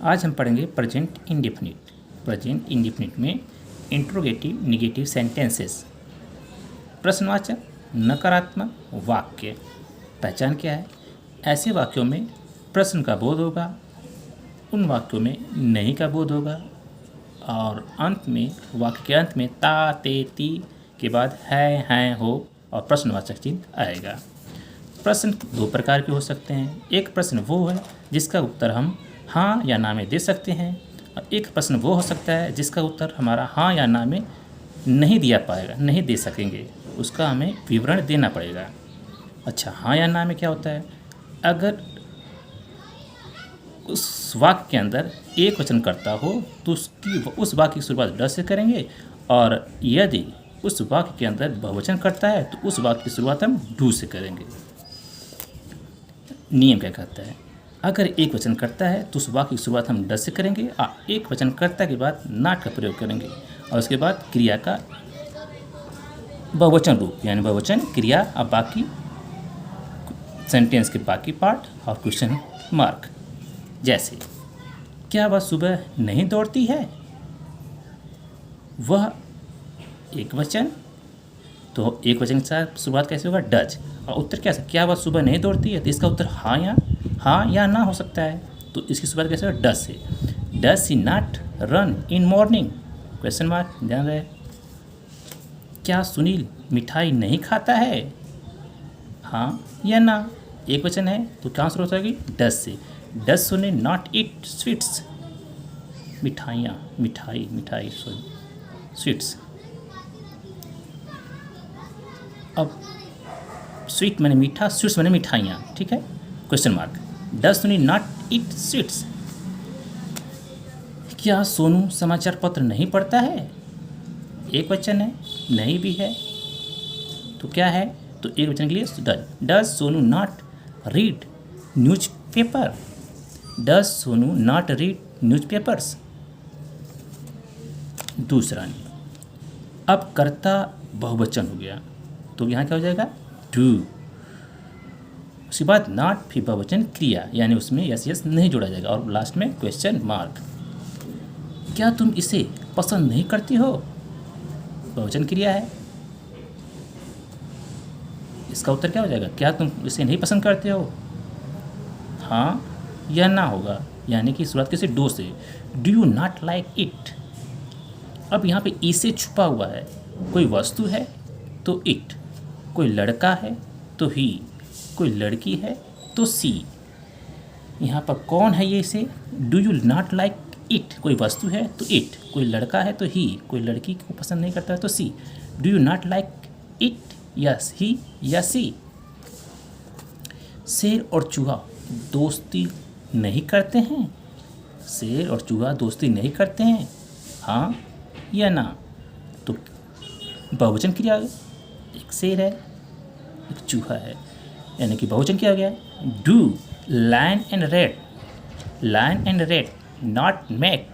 आज हम पढ़ेंगे प्रेजेंट इंडेफिनिट। प्रेजेंट इंडेफिनिट में इंट्रोगेटिव निगेटिव सेंटेंसेस, प्रश्नवाचक नकारात्मक वाक्य। पहचान क्या है? ऐसे वाक्यों में प्रश्न का बोध होगा, उन वाक्यों में नहीं का बोध होगा, और अंत में वाक्य के अंत में ता ते ती के बाद है हैं हो और प्रश्नवाचक चिन्ह आएगा। प्रश्न दो प्रकार के हो सकते हैं। एक प्रश्न वो है जिसका उत्तर हम हाँ या ना में दे सकते हैं, और एक प्रश्न वो हो सकता है जिसका उत्तर हमारा हाँ या ना में नहीं दिया पाएगा, नहीं दे सकेंगे, उसका हमें विवरण देना पड़ेगा। अच्छा, हाँ या ना में क्या होता है? अगर उस वाक्य के अंदर एक वचन करता हो तो उस वाक्य की शुरुआत ड से करेंगे, और यदि उस वाक्य के अंदर बहुवचन करता है तो उस वाक्य की शुरुआत हम डू से करेंगे। नियम क्या कहता है? अगर एक वचन करता है तो उस वाक्य की शुरुआत हम ड से करेंगे, और एक वचन करता के बाद नाट का प्रयोग करेंगे, और उसके बाद क्रिया का बहुवचन रूप यानी बहुवचन क्रिया, और बाकी सेंटेंस के बाकी पार्ट और क्वेश्चन मार्क। जैसे, क्या वह सुबह नहीं दौड़ती है? वह एक वचन, तो एक वचन के साथ शुरुआत कैसे होगा? डज। और उत्तर कैसे? क्या वह सुबह नहीं दौड़ती है? तो इसका उत्तर हाँ या ना हो सकता है, तो इसकी शुरुआत कैसे होगा? डज से। Does she not run in morning? Question mark, ध्यान रहे। क्या सुनील मिठाई नहीं खाता है? हाँ या ना? एक वचन है तो क्या शुरुआत होगी? डज से। Does Sunil not eat sweets? मिठाइयाँ, मिठाई स्वीट्स। अब स्वीट मैंने मीठा, स्वीट्स मैंने मिठाइयाँ, ठीक है? Question mark. Does Sunil not eat sweets? क्या सोनू समाचार पत्र नहीं पढ़ता है? एक वचन है, नहीं भी है, तो क्या है? तो एक वचन के लिए does. Does Sonu not read news paper? Does Sonu not read news papers? दूसरा नियम, अब कर्ता बहुवचन हो गया तो यहाँ क्या हो जाएगा? डू। उसके बाद नॉट फिर बहुवचन क्रिया, यानी उसमें यस नहीं जोड़ा जाएगा, और लास्ट में क्वेश्चन मार्क। क्या तुम इसे पसंद नहीं करती हो? बहुवचन क्रिया है, इसका उत्तर क्या हो जाएगा? क्या तुम इसे नहीं पसंद करते हो? हाँ या ना होगा, यानी कि शुरुआत कैसे? डू से। Do you not like it? अब यहाँ पे ई से छुपा हुआ है, कोई वस्तु है तो इट, कोई लड़का है तो ही, कोई लड़की है तो सी। यहाँ पर कौन है ये इसे? Do you not like it, कोई वस्तु है तो इट, कोई लड़का है तो ही, कोई लड़की को पसंद नहीं करता है तो सी। Do you not like it, yes he या सी। शेर और चूहा दोस्ती नहीं करते हैं? शेर और चूहा दोस्ती नहीं करते हैं, हाँ या ना? तो बहुवचन क्रिया, एक शेर है एक चूहा है, यानी कि बहुवचन क्या हो गया? Do lion and red not make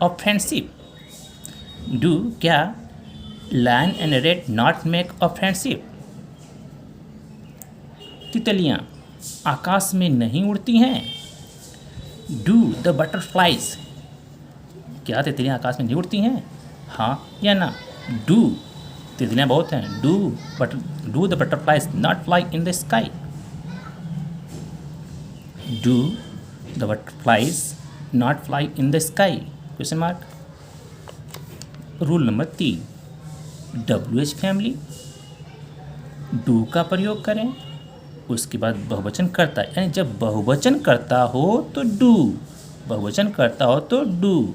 a friendship? Do क्या lion and red not make a friendship? तितलियाँ आकाश में नहीं उड़ती हैं? डू द बटरफ्लाइज, क्या तितलियाँ आकाश में नहीं उड़ती हैं, हाँ या ना? डू, तितलियाँ बहुत हैं, do the butterflies not fly in the sky? Do the butterflies not fly in the sky? Question mark. Rule number 3, WH family, do का प्रयोग करें, उसके बाद बहुवचन करता, यानी जब बहुवचन करता हो तो डू, बहुवचन करता हो तो डू,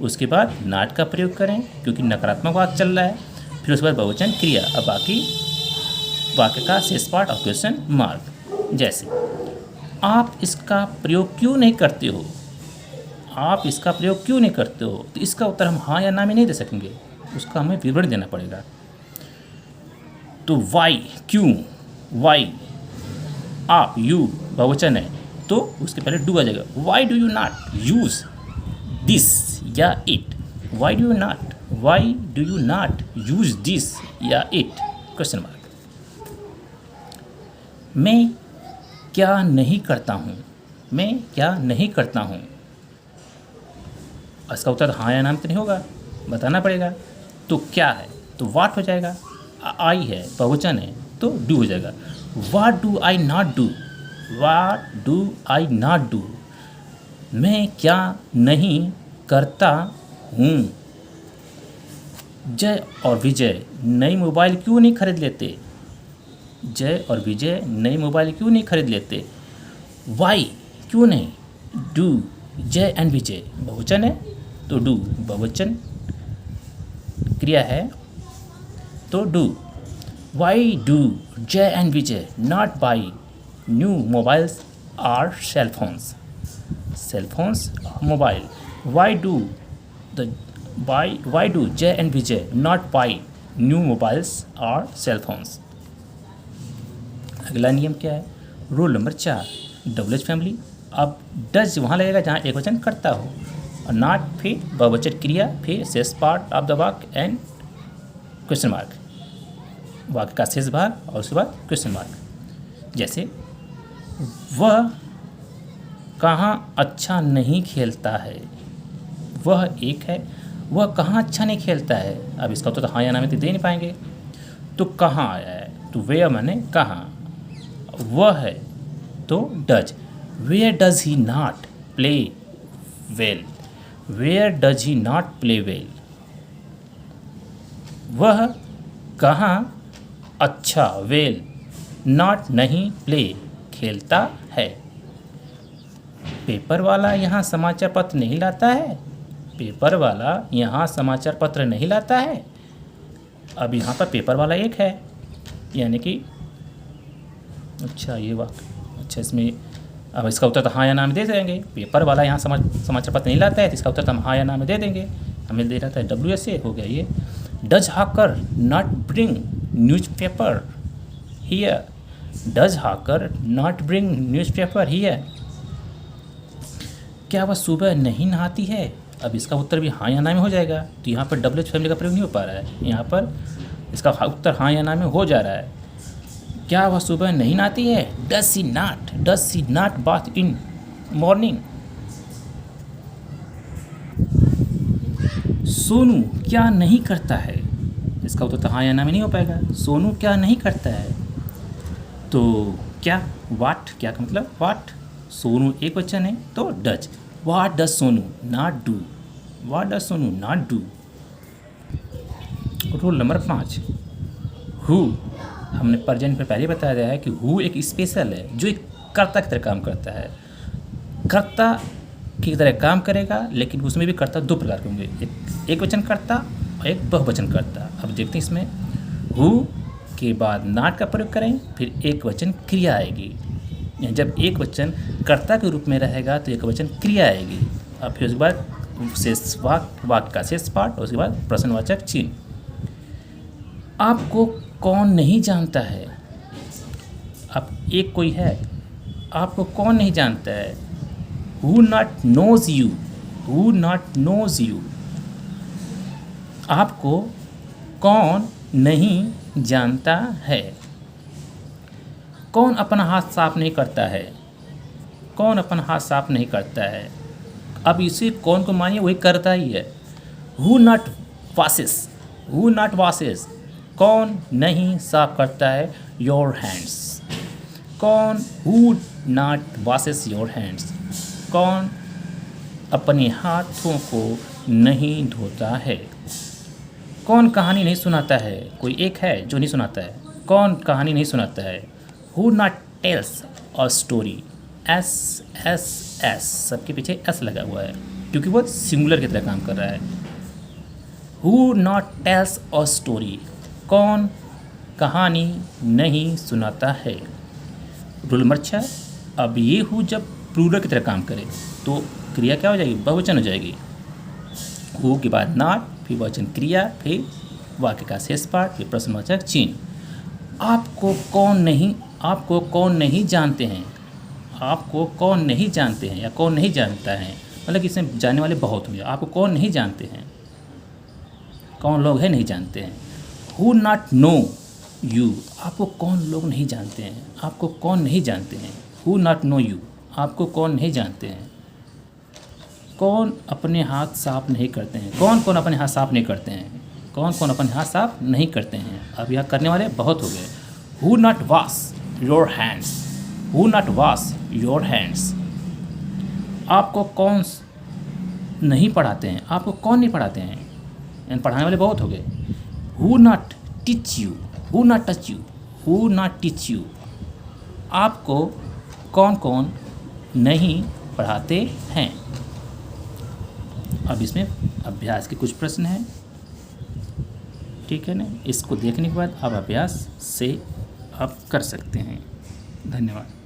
उसके बाद नॉट का प्रयोग करें क्योंकि नकारात्मक वाक्य चल रहा है, फिर उसके बाद बहुवचन क्रिया, अब बाकी वाक्य का शेष पार्ट और क्वेश्चन मार्क। जैसे, आप इसका प्रयोग क्यों नहीं करते हो? आप इसका प्रयोग क्यों नहीं करते हो? तो इसका उत्तर हम हाँ या ना में नहीं दे सकेंगे, उसका हमें विवरण देना पड़ेगा। तो वाई, क्यों, वाई, आप, यू बहुवचन है तो उसके पहले डू आ जाएगा। Why do you not use this या it? Why do you not use this या इट? Question mark. मैं क्या नहीं करता हूँ? इसका उत्तर हाँ या ना में तो नहीं होगा, बताना पड़ेगा। तो क्या है, तो वाट हो जाएगा। आई है, बहुवचन है, तो डू हो जाएगा। What do I not do, what do I not do, मैं क्या नहीं करता हूँ। जय और विजय नई मोबाइल क्यों नहीं खरीद लेते, जय और विजय नई मोबाइल क्यों नहीं खरीद लेते। वाई क्यों नहीं, डू जय एंड विजय बहुवचन है, तो डू बहुवचन क्रिया है, तो do. Why do Jay and Vijay not buy new mobiles or cell phones, cell phones mobile. Why do the why do Jay and Vijay not buy new mobiles or cell phones. अगला नियम क्या है, rule number 4, double H family. अब does वहाँ लगेगा जहाँ एक वचन करता हो, और नॉट फिर बहुवचन क्रिया, फिर शेष पार्ट ऑफ द वाक्य एंड क्वेश्चन मार्क, वाक्य का शेष भाग और उसके बाद क्वेश्चन मार्क। जैसे वह कहाँ अच्छा नहीं खेलता है, वह एक है, वह कहाँ अच्छा नहीं खेलता है। अब इसका तो हाँ या ना में तो दे नहीं पाएंगे, तो कहाँ आया है, तो वे मैंने कहाँ, वह है तो does. Where does he not play well, where does he not play well, वह कहाँ अच्छा, वेल नॉट नहीं, प्ले खेलता है। पेपर वाला यहाँ समाचार पत्र नहीं लाता है, पेपर वाला यहाँ समाचार पत्र नहीं लाता है। अब यहाँ पर पेपर वाला एक है, यानी कि अच्छा ये वाक्य, अच्छा इसमें अब इसका उत्तर तो हाँ या ना में दे देंगे। पेपर वाला यहाँ समाचार पत्र नहीं लाता है, तो इसका उत्तर तो हम हाँ या ना में दे देंगे। हमें दे रहा था WSA हो गया ये। Does hawker not bring newspaper here, does hawker not bring newspaper here, क्या वह सुबह नहीं नहाती है। अब इसका उत्तर भी हाँ या ना में हो जाएगा, तो यहाँ पर WH फैमिली का प्रयोग नहीं हो पा रहा है, यहाँ पर इसका उत्तर हाँ या ना में हो जा रहा है। क्या वह सुबह नहीं नहाती है, does she not bath in morning. Sonu क्या नहीं करता है, इसका उत्तर तो हाँ या ना में नहीं हो पाएगा, सोनू क्या नहीं करता है। तो क्या, वाट, क्या का मतलब वाट, सोनू एक वचन है तो does. What does Sonu not do, what does Sonu not do. Rule number 5, who, हमने प्रेजेंट में पहले बताया गया है कि हु एक स्पेशल है जो एक कर्ता की तरह काम करता है, कर्ता की तरह काम करेगा, लेकिन उसमें भी कर्ता दो प्रकार के होंगे, एक वचन कर्ता और एक बहुवचन कर्ता। अब देखते हैं इसमें हु के बाद नॉट का प्रयोग करें, फिर एक वचन क्रिया आएगी। जब एक वचन कर्ता के रूप में रहेगा तो एक वचन क्रिया आएगी, और फिर उसके बाद शेष वाक्य का शेष पार्ट, और उसके बाद प्रश्नवाचक चिन्ह। आपको कौन नहीं जानता है, अब एक कोई है, आपको कौन नहीं जानता है। Who not knows you, who not knows you, आपको कौन नहीं जानता है। कौन अपना हाथ साफ नहीं करता है, कौन अपना हाथ साफ नहीं करता है। अब इसे कौन को मानिए वही करता ही है। Who not washes, who not washes, कौन नहीं साफ करता है योर हैंड्स। कौन, who not washes your hands, कौन अपने हाथों को नहीं धोता है। कौन कहानी नहीं सुनाता है, कोई एक है जो नहीं सुनाता है, कौन कहानी नहीं सुनाता है। Who not tales a story, S सबके पीछे एस लगा हुआ है क्योंकि वो सिंगुलर की तरह काम कर रहा है। Who not tales a story, कौन कहानी नहीं सुनाता है। रूल नंबर 6, अब ये हु जब प्लूरल की तरह काम करे तो क्रिया क्या हो जाएगी, बहुवचन हो जाएगी। हु के बाद नॉट, फिर बहुवचन क्रिया, फिर वाक्य का शेष पार्ट, फिर प्रश्नवाचक चिन्ह। आपको कौन नहीं जानते हैं, आपको कौन नहीं जानते हैं या कौन नहीं जानता है, मतलब इसमें जानने वाले बहुत होंगे। आपको कौन नहीं जानते हैं, कौन लोग हैं नहीं जानते हैं। हु नॉट नो यू, आपको कौन लोग नहीं जानते हैं, आपको कौन नहीं जानते हैं। हु नॉट नो यू, आपको कौन नहीं जानते हैं। कौन अपने हाथ साफ नहीं करते हैं? कौन कौन अपने हाथ साफ नहीं करते हैं? कौन कौन अपने हाथ साफ नहीं करते हैं? अब यह करने वाले बहुत हो गए। Who not wash your hands? Who not wash your hands? आपको कौन नहीं पढ़ाते हैं? आपको कौन नहीं पढ़ाते हैं? यानी पढ़ाने वाले बहुत हो गए। Who not teach you? Who not touch you? Who not teach you? आपको कौन कौन नहीं पढ़ाते हैं? अब इसमें अभ्यास के कुछ प्रश्न हैं, ठीक है ना। इसको देखने के बाद आप अभ्यास से आप कर सकते हैं। धन्यवाद।